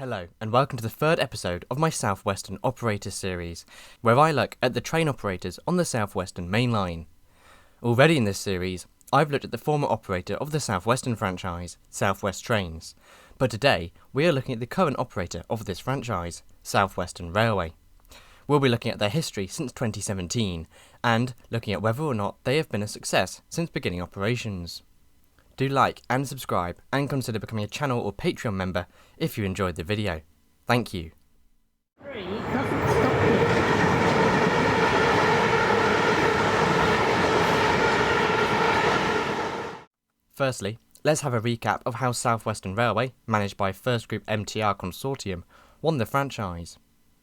Hello, and welcome to the third episode of my South Western Operator series, where I look at the train operators on the South Western Main Line. Already in this series, I've looked at the former operator of the South Western franchise, South West Trains, but today we are looking at the current operator of this franchise, South Western Railway. We'll be looking at their history since 2017, and looking at whether or not they have been a success since beginning operations. Do like and subscribe, and consider becoming a channel or Patreon member if you enjoyed the video. Thank you. Firstly, let's have a recap of how South Western Railway, managed by First Group MTR Consortium, won the franchise.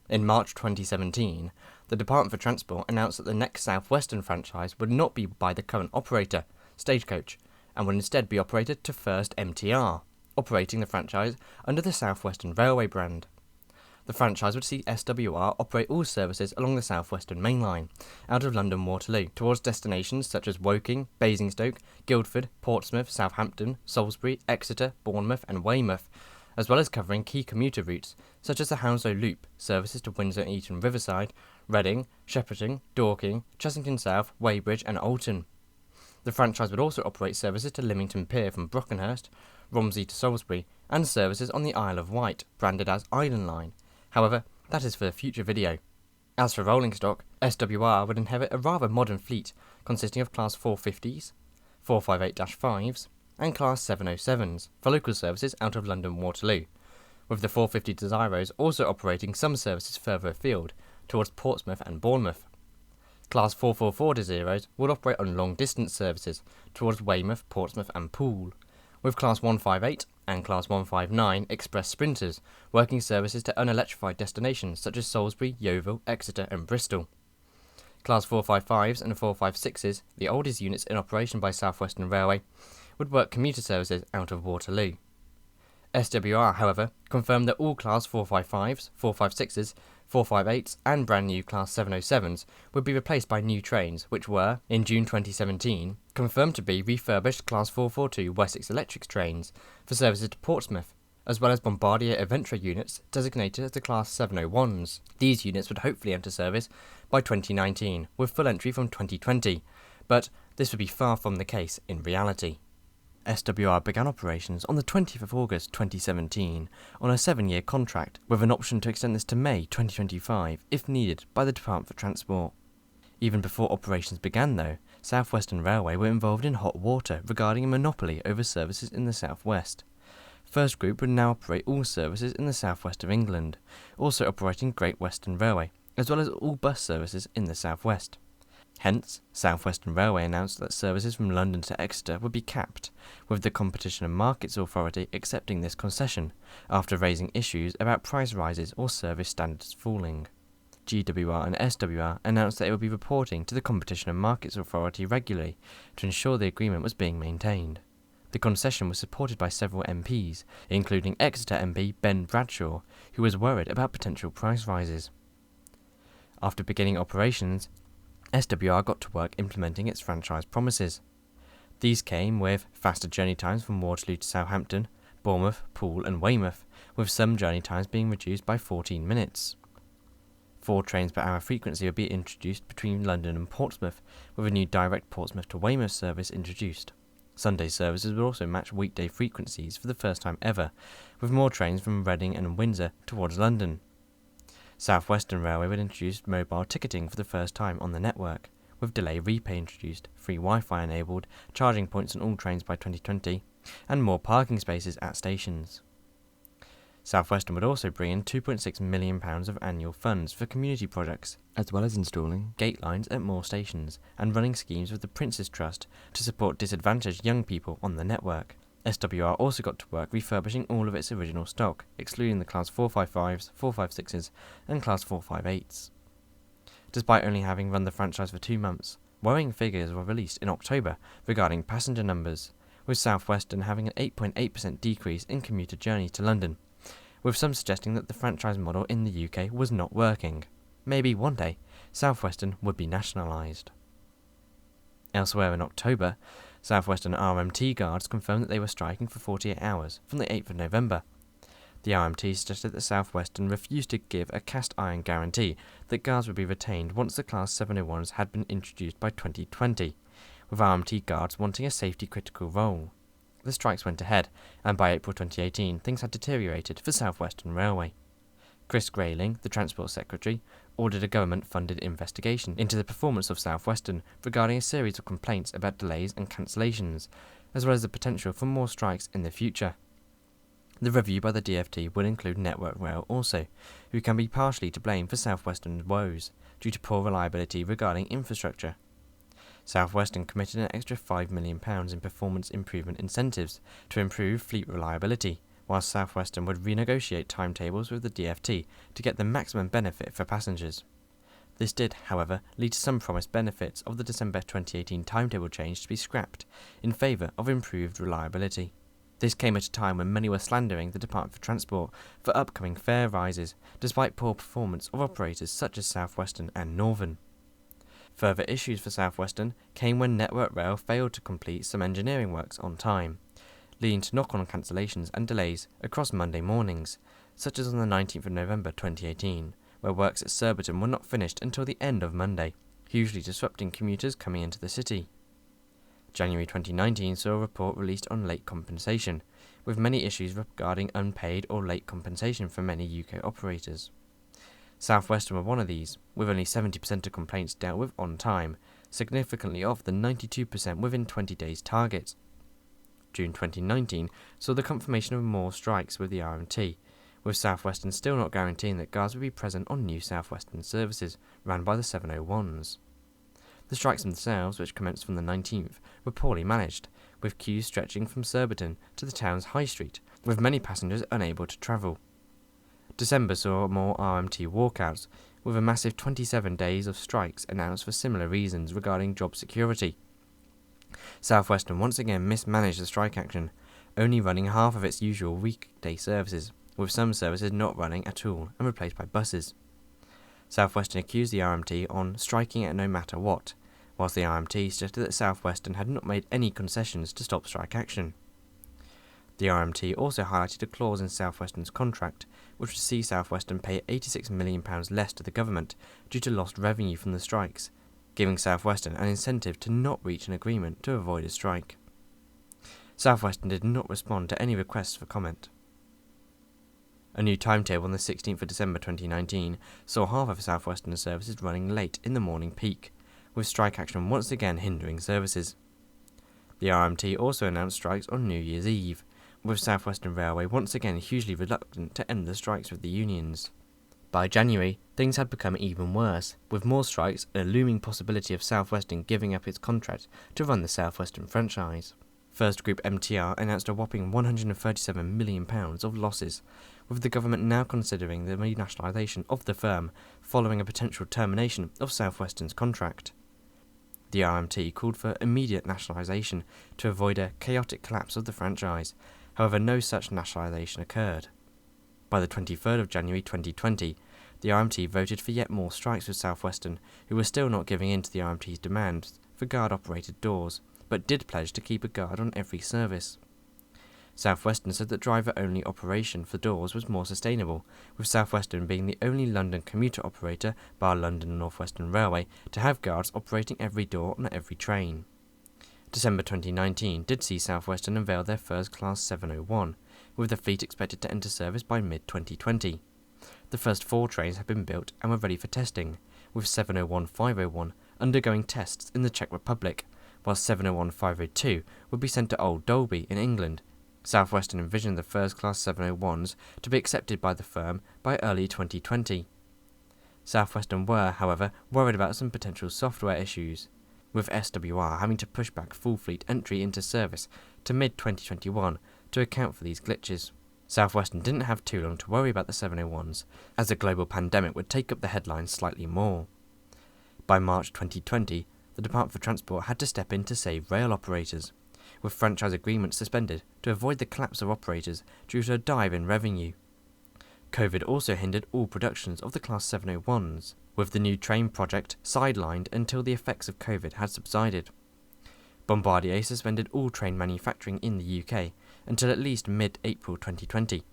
In March 2017, the Department for Transport announced that the next South Western franchise would not be by the current operator, Stagecoach, and would instead be operated to First MTR, operating the franchise under the South Western Railway brand. The franchise would see SWR operate all services along the South Western Main Line, out of London Waterloo, towards destinations such as Woking, Basingstoke, Guildford, Portsmouth, Southampton, Salisbury, Exeter, Bournemouth and Weymouth, as well as covering key commuter routes such as the Hounslow Loop, services to Windsor, Eton, Riverside, Reading, Shepperton, Dorking, Chessington South, Weybridge and Alton. The franchise would also operate services to Lymington Pier from Brockenhurst, Romsey to Salisbury, and services on the Isle of Wight, branded as Island Line. However, that is for a future video. As for rolling stock, SWR would inherit a rather modern fleet, consisting of Class 450s, 458-5s, and Class 707s, for local services out of London Waterloo, with the 450 Desiros also operating some services further afield, towards Portsmouth and Bournemouth. Class 444 Desiros would operate on long-distance services towards Weymouth, Portsmouth and Poole, with Class 158 and Class 159 Express Sprinters working services to unelectrified destinations such as Salisbury, Yeovil, Exeter and Bristol. Class 455s and 456s, the oldest units in operation by South Western Railway, would work commuter services out of Waterloo. SWR, however, confirmed that all Class 455s, 456s, 458s and brand new Class 707s would be replaced by new trains which were, in June 2017, confirmed to be refurbished Class 442 Wessex Electric trains for services to Portsmouth, as well as Bombardier Aventra units designated as the Class 701s. These units would hopefully enter service by 2019, with full entry from 2020, but this would be far from the case in reality. SWR began operations on the 20th of August 2017 on a 7-year contract with an option to extend this to May 2025 if needed by the Department for Transport. Even before operations began though, South Western Railway were involved in hot water regarding a monopoly over services in the South West. First Group would now operate all services in the South West of England, also operating Great Western Railway, as well as all bus services in the South West. Hence, South Western Railway announced that services from London to Exeter would be capped, with the Competition and Markets Authority accepting this concession, after raising issues about price rises or service standards falling. GWR and SWR announced that they would be reporting to the Competition and Markets Authority regularly to ensure the agreement was being maintained. The concession was supported by several MPs, including Exeter MP Ben Bradshaw, who was worried about potential price rises. After beginning operations, SWR got to work implementing its franchise promises. These came with faster journey times from Waterloo to Southampton, Bournemouth, Poole and Weymouth, with some journey times being reduced by 14 minutes. 4 trains per hour frequency would be introduced between London and Portsmouth, with a new direct Portsmouth to Weymouth service introduced. Sunday services would also match weekday frequencies for the first time ever, with more trains from Reading and Windsor towards London. South Western Railway would introduce mobile ticketing for the first time on the network, with delay repay introduced, free Wi-Fi enabled, charging points on all trains by 2020, and more parking spaces at stations. South Western would also bring in £2.6 million of annual funds for community projects, as well as installing gate lines at more stations and running schemes with the Prince's Trust to support disadvantaged young people on the network. SWR also got to work refurbishing all of its original stock, excluding the Class 455s, 456s and Class 458s. Despite only having run the franchise for 2 months, worrying figures were released in October regarding passenger numbers, with South Western having an 8.8% decrease in commuter journeys to London, with some suggesting that the franchise model in the UK was not working. Maybe one day, South Western would be nationalised. Elsewhere in October, South Western RMT guards confirmed that they were striking for 48 hours from the 8th of November. The RMT suggested that South Western refused to give a cast iron guarantee that guards would be retained once the Class 701s had been introduced by 2020, with RMT guards wanting a safety-critical role. The strikes went ahead, and by April 2018 things had deteriorated for South Western Railway. Chris Grayling, the Transport Secretary, ordered a government-funded investigation into the performance of South Western regarding a series of complaints about delays and cancellations, as well as the potential for more strikes in the future. The review by the DfT will include Network Rail also, who can be partially to blame for South Western's woes, due to poor reliability regarding infrastructure. South Western committed an extra £5 million in performance improvement incentives to improve fleet reliability, whilst South Western would renegotiate timetables with the DfT to get the maximum benefit for passengers. This did, however, lead to some promised benefits of the December 2018 timetable change to be scrapped, in favour of improved reliability. This came at a time when many were slandering the Department for Transport for upcoming fare rises, despite poor performance of operators such as South Western and Northern. Further issues for South Western came when Network Rail failed to complete some engineering works on time, leading to knock-on cancellations and delays across Monday mornings, such as on the 19th of November 2018, where works at Surbiton were not finished until the end of Monday, hugely disrupting commuters coming into the city. January 2019 saw a report released on late compensation, with many issues regarding unpaid or late compensation for many UK operators. South Western were one of these, with only 70% of complaints dealt with on time, significantly off the 92% within 20 days target. June 2019 saw the confirmation of more strikes with the RMT, with South Western still not guaranteeing that guards would be present on new South Western services ran by the 701s. The strikes themselves, which commenced from the 19th, were poorly managed, with queues stretching from Surbiton to the town's high street, with many passengers unable to travel. December saw more RMT walkouts, with a massive 27 days of strikes announced for similar reasons regarding job security. South Western once again mismanaged the strike action, only running half of its usual weekday services, with some services not running at all and replaced by buses. South Western accused the RMT on striking at no matter what, whilst the RMT suggested that South Western had not made any concessions to stop strike action. The RMT also highlighted a clause in South Western's contract which would see South Western pay £86 million less to the government due to lost revenue from the strikes, giving South Western an incentive to not reach an agreement to avoid a strike. South Western did not respond to any requests for comment. A new timetable on the 16th of December 2019 saw half of South Western's services running late in the morning peak, with strike action once again hindering services. The RMT also announced strikes on New Year's Eve, with South Western Railway once again hugely reluctant to end the strikes with the unions. By January, things had become even worse, with more strikes and a looming possibility of South Western giving up its contract to run the South Western franchise. First Group MTR announced a whopping £137 million of losses, with the government now considering the renationalisation of the firm following a potential termination of South Western's contract. The RMT called for immediate nationalisation to avoid a chaotic collapse of the franchise, however no such nationalisation occurred. By the 23rd of January 2020, the RMT voted for yet more strikes with South Western, who were still not giving in to the RMT's demands for guard-operated doors, but did pledge to keep a guard on every service. South Western said that driver-only operation for doors was more sustainable, with South Western being the only London commuter operator, bar London and North Western Railway, to have guards operating every door on every train. December 2019 did see South Western unveil their first Class 701, with the fleet expected to enter service by mid-2020. The first 4 trains had been built and were ready for testing, with 701-501 undergoing tests in the Czech Republic, while 701-502 would be sent to Old Dolby in England. South Western envisioned the first Class 701s to be accepted by the firm by early 2020. South Western were, however, worried about some potential software issues, with SWR having to push back full fleet entry into service to mid-2021 to account for these glitches. South Western didn't have too long to worry about the 701s, as the global pandemic would take up the headlines slightly more. By March 2020, the Department for Transport had to step in to save rail operators, with franchise agreements suspended to avoid the collapse of operators due to a dive in revenue. COVID also hindered all productions of the Class 701s, with the new train project sidelined until the effects of COVID had subsided. Bombardier suspended all train manufacturing in the UK until at least mid-April 2020,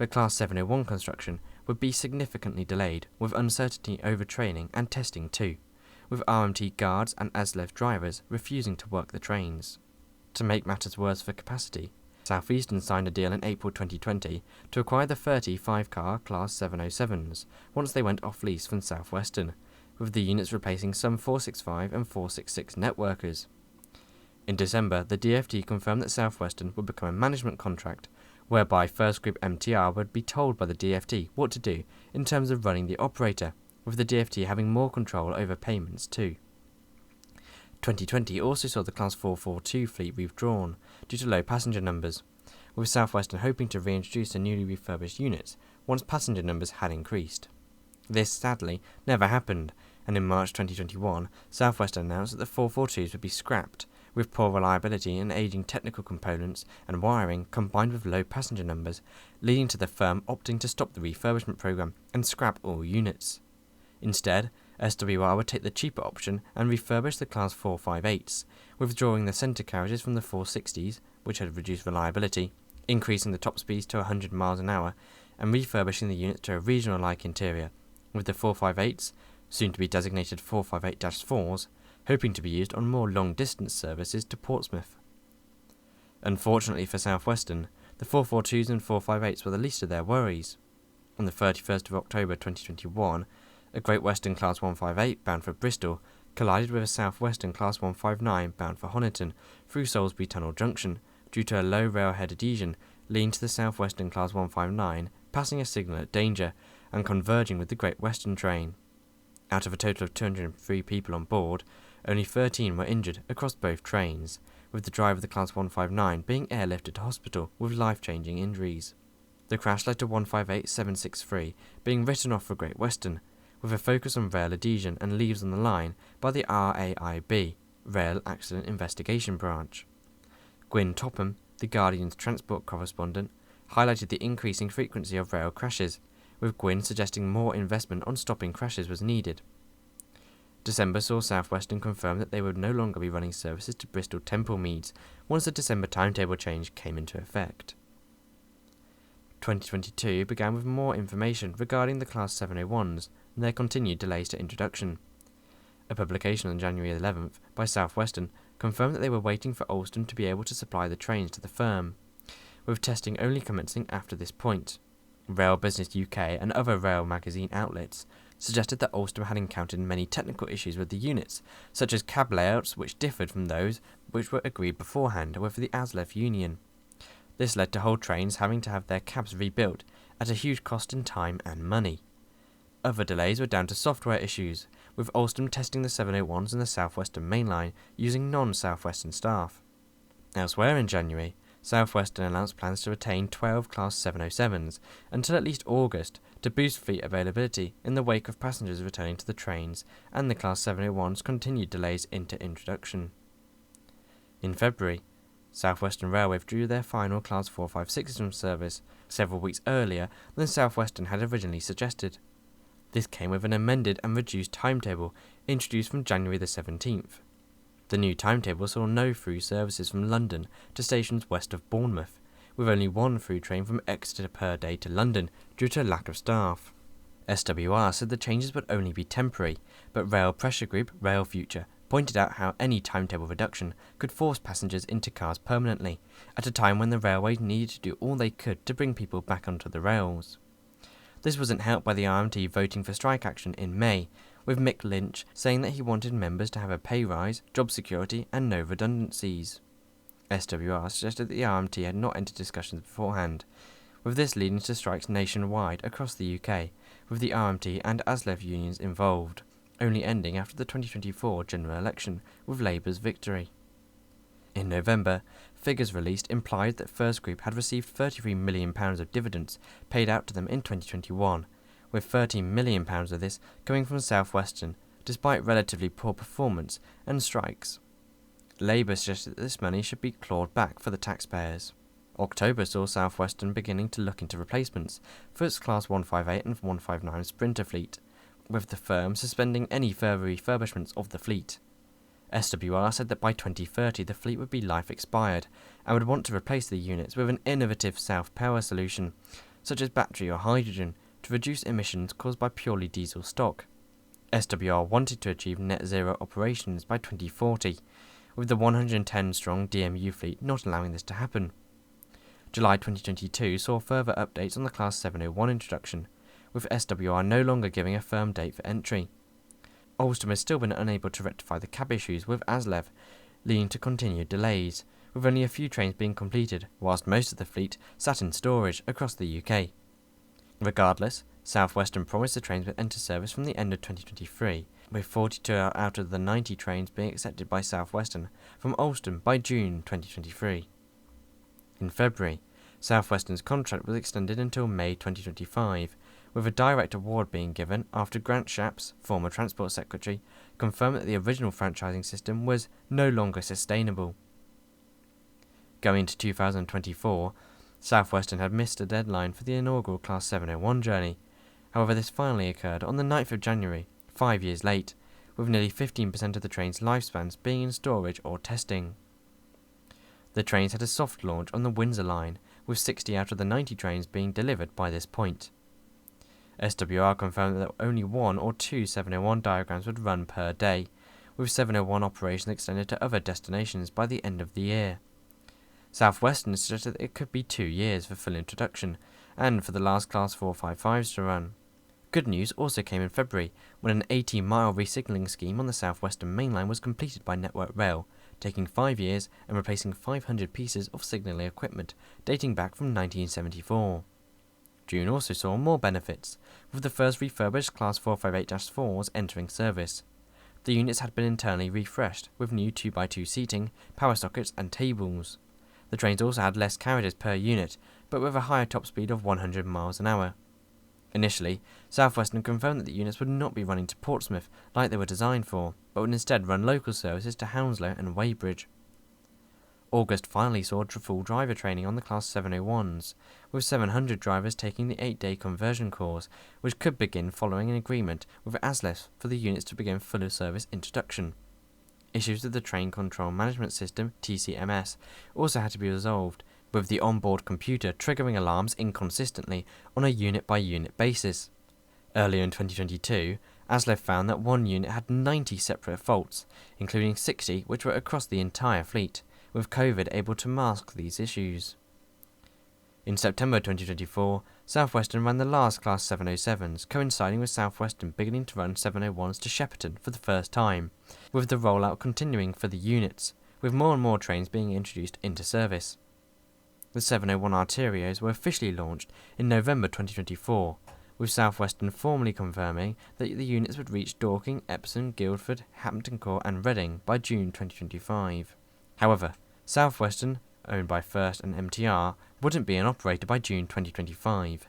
but Class 701 construction would be significantly delayed, with uncertainty over training and testing too, with RMT guards and ASLEF drivers refusing to work the trains. To make matters worse for capacity, Southeastern signed a deal in April 2020 to acquire the 30 5-car Class 707s once they went off lease from Southwestern, with the units replacing some 465 and 466 networkers. In December, the DfT confirmed that Southwestern would become a management contract, whereby First Group MTR would be told by the DfT what to do in terms of running the operator, with the DfT having more control over payments too. 2020 also saw the Class 442 fleet withdrawn due to low passenger numbers, with Southwestern hoping to reintroduce the newly refurbished units once passenger numbers had increased. This, sadly, never happened, and in March 2021, Southwestern announced that the 442s would be scrapped, with poor reliability and aging technical components and wiring combined with low passenger numbers, leading to the firm opting to stop the refurbishment program and scrap all units. Instead, SWR would take the cheaper option and refurbish the Class 458s, withdrawing the centre carriages from the 460s, which had reduced reliability, increasing the top speeds to 100 miles an hour, and refurbishing the units to a regional-like interior, with the 458s, soon to be designated 458-4s, hoping to be used on more long-distance services to Portsmouth. Unfortunately for Southwestern, the 442s and 458s were the least of their worries. On the 31st of October 2021, a Great Western Class 158 bound for Bristol collided with a Southwestern Class 159 bound for Honiton through Salisbury Tunnel Junction due to a low railhead adhesion, leading to the Southwestern Class 159 passing a signal at danger and converging with the Great Western train. Out of a total of 203 people on board, only 13 were injured across both trains, with the driver of the Class 159 being airlifted to hospital with life-changing injuries. The crash led to 158763 being written off for Great Western, with a focus on rail adhesion and leaves on the line by the RAIB, Rail Accident Investigation Branch. Gwyn Topham, the Guardian's transport correspondent, highlighted the increasing frequency of rail crashes, with Gwyn suggesting more investment on stopping crashes was needed. December saw Southwestern confirm that they would no longer be running services to Bristol Temple Meads once the December timetable change came into effect. 2022 began with more information regarding the Class 701s and their continued delays to introduction. A publication on January 11th by Southwestern confirmed that they were waiting for Alstom to be able to supply the trains to the firm, with testing only commencing after this point. Rail Business UK and other rail magazine outlets suggested that Alstom had encountered many technical issues with the units, such as cab layouts which differed from those which were agreed beforehand with the ASLEF union. This led to whole trains having to have their cabs rebuilt at a huge cost in time and money. Other delays were down to software issues, with Alstom testing the 701s in the Southwestern Main Line using non-Southwestern staff. Elsewhere in January, Southwestern announced plans to retain 12 Class 707s until at least August to boost fleet availability in the wake of passengers returning to the trains and the Class 701's continued delays into introduction. In February, Southwestern Railway withdrew their final Class 456s from service several weeks earlier than Southwestern had originally suggested. This came with an amended and reduced timetable introduced from January the 17th. The new timetable saw no through services from London to stations west of Bournemouth, with only one through train from Exeter per day to London due to a lack of staff. SWR said the changes would only be temporary, but rail pressure group Rail Future pointed out how any timetable reduction could force passengers into cars permanently, at a time when the railways needed to do all they could to bring people back onto the rails. This wasn't helped by the RMT voting for strike action in May, with Mick Lynch saying that he wanted members to have a pay rise, job security and no redundancies. SWR suggested that the RMT had not entered discussions beforehand, with this leading to strikes nationwide across the UK, with the RMT and ASLEF unions involved, only ending after the 2024 general election with Labour's victory. In November, figures released implied that First Group had received £33 million of dividends paid out to them in 2021, with £13 million of this coming from Southwestern, despite relatively poor performance and strikes. Labour suggested that this money should be clawed back for the taxpayers. October saw Southwestern beginning to look into replacements for its Class 158 and 159 Sprinter fleet, with the firm suspending any further refurbishments of the fleet. SWR said that by 2030 the fleet would be life expired and would want to replace the units with an innovative South Power solution, such as battery or hydrogen, to reduce emissions caused by purely diesel stock. SWR wanted to achieve net zero operations by 2040, with the 110-strong DMU fleet not allowing this to happen. July 2022 saw further updates on the Class 701 introduction, with SWR no longer giving a firm date for entry. Alstom has still been unable to rectify the cab issues with ASLEV, leading to continued delays, with only a few trains being completed, whilst most of the fleet sat in storage across the UK. Regardless, South Western promised the trains would enter service from the end of 2023, with 42 out of the 90 trains being accepted by South Western from Alstom by June 2023. In February, South Western's contract was extended until May 2025, with a direct award being given after Grant Shapps, former Transport Secretary, confirmed that the original franchising system was no longer sustainable. Going into 2024, South Western had missed a deadline for the inaugural Class 701 journey. However, this finally occurred on the 9th of January, 5 years late, with nearly 15% of the train's lifespans being in storage or testing. The trains had a soft launch on the Windsor line, with 60 out of the 90 trains being delivered by this point. SWR confirmed that only 1 or 2 701 diagrams would run per day, with 701 operations extended to other destinations by the end of the year. South Western suggested that it could be 2 years for full introduction, and for the last Class 455s to run. Good news also came in February, when an 80-mile re-signalling scheme on the South Western Main Line was completed by Network Rail, taking 5 years and replacing 500 pieces of signalling equipment dating back from 1974. June also saw more benefits, with the first refurbished Class 458-4s entering service. The units had been internally refreshed, with new 2x2 seating, power sockets and tables. The trains also had less carriages per unit, but with a higher top speed of 100 miles an hour. Initially, South Western confirmed that the units would not be running to Portsmouth like they were designed for, but would instead run local services to Hounslow and Weybridge. August finally saw full driver training on the Class 701s, with 700 drivers taking the 8-day conversion course, which could begin following an agreement with ASLEF for the units to begin full service introduction. Issues with the Train Control Management System, TCMS, also had to be resolved, with the onboard computer triggering alarms inconsistently on a unit-by-unit basis. Earlier in 2022, ASLEF found that one unit had 90 separate faults, including 60 which were across the entire fleet, with COVID able to mask these issues. In September 2024, South Western ran the last Class 707s, coinciding with South Western beginning to run 701s to Shepperton for the first time, with the rollout continuing for the units, with more and more trains being introduced into service. The 701 Arterios were officially launched in November 2024, with South Western formally confirming that the units would reach Dorking, Epsom, Guildford, Hampton Court and Reading by June 2025. However, South Western, owned by First and MTR, wouldn't be an operator by June 2025.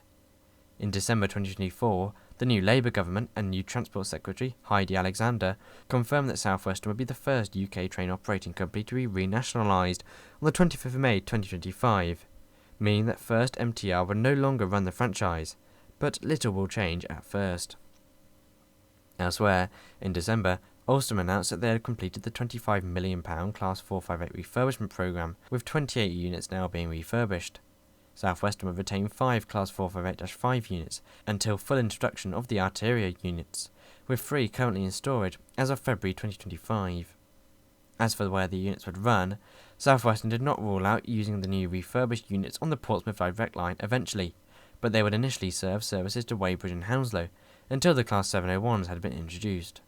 In December 2024, the new Labour government and new Transport Secretary, Heidi Alexander, confirmed that South Western would be the first UK train operating company to be renationalised on the 25th of May 2025, meaning that First MTR would no longer run the franchise, but little will change at first. Elsewhere, in December, Alstom announced that they had completed the £25 million Class 458 refurbishment programme, with 28 units now being refurbished. South Western would retain 5 Class 458-5 units until full introduction of the Arteria units, with 3 currently in storage as of February 2025. As for where the units would run, South Western did not rule out using the new refurbished units on the Portsmouth Direct line eventually, but they would initially serve services to Weybridge and Hounslow until the Class 701s had been introduced.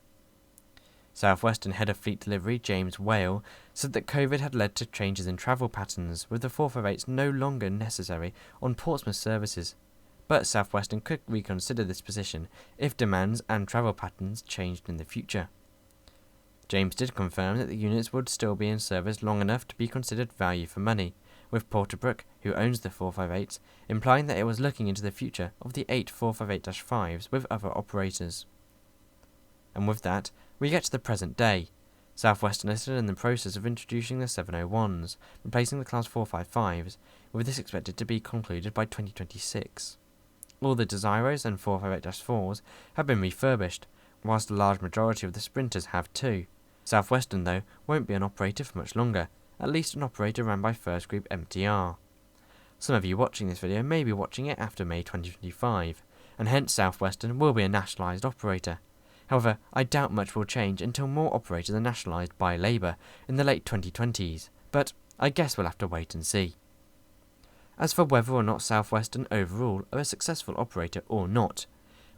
South Western Head of Fleet Delivery James Whale said that COVID had led to changes in travel patterns, with the 458s no longer necessary on Portsmouth services, but South Western could reconsider this position if demands and travel patterns changed in the future. James did confirm that the units would still be in service long enough to be considered value for money, with Porterbrook, who owns the 458s, implying that it was looking into the future of the 8 458-5s with other operators. And with that, we get to the present day. South Western is still in the process of introducing the 701s, replacing the Class 455s, with this expected to be concluded by 2026. All the Desiros and 458-4s have been refurbished, whilst a large majority of the Sprinters have too. South Western, though, won't be an operator for much longer, at least an operator run by First Group MTR. Some of you watching this video may be watching it after May 2025, and hence South Western will be a nationalised operator. However, I doubt much will change until more operators are nationalised by Labour in the late 2020s, but I guess we'll have to wait and see. As for whether or not South Western overall are a successful operator or not,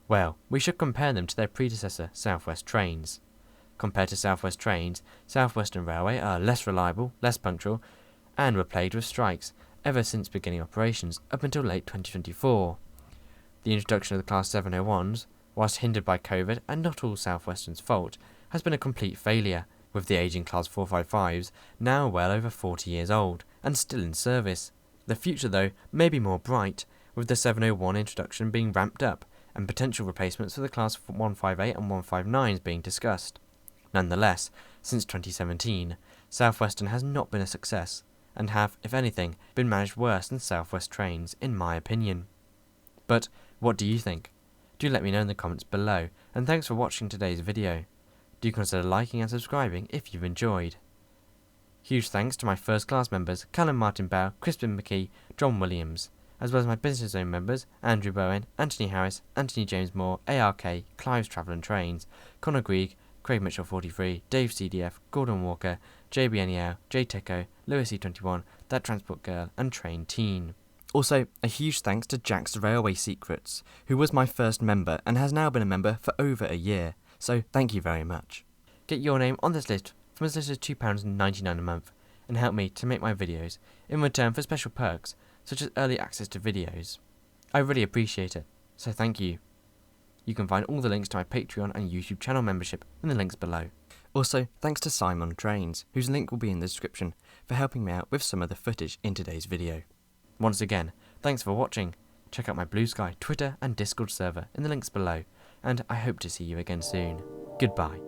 well, we should compare them to their predecessor, South West Trains. Compared to South West Trains, South Western Railway are less reliable, less punctual, and were plagued with strikes ever since beginning operations up until late 2024. The introduction of the Class 701s, whilst hindered by COVID and not all South Western's fault, has been a complete failure, with the ageing Class 455s now well over 40 years old and still in service. The future, though, may be more bright, with the 701 introduction being ramped up and potential replacements for the Class 158 and 159s being discussed. Nonetheless, since 2017, South Western has not been a success, and have, if anything, been managed worse than South West Trains, in my opinion. But what do you think? Do let me know in the comments below, and thanks for watching today's video. Do consider liking and subscribing if you've enjoyed. Huge thanks to my first class members Callum Martin Bow, Crispin McKee, John Williams, as well as my Business Zone members Andrew Bowen, Anthony Harris, Anthony James Moore, ARK, Clive's Travel and Trains, Connor Grieg, Craig Mitchell 43, Dave CDF, Gordon Walker, JBNEL, J Teco, Lewis E21, That Transport Girl, and Train Teen. Also, a huge thanks to Jack's Railway Secrets, who was my first member and has now been a member for over a year, so thank you very much. Get your name on this list from as little as £2.99 a month and help me to make my videos in return for special perks such as early access to videos. I really appreciate it, so thank you. You can find all the links to my Patreon and YouTube channel membership in the links below. Also, thanks to SimOnTrains, whose link will be in the description, for helping me out with some of the footage in today's video. Once again, thanks for watching. Check out my Blue Sky, Twitter and Discord server in the links below, and I hope to see you again soon. Goodbye.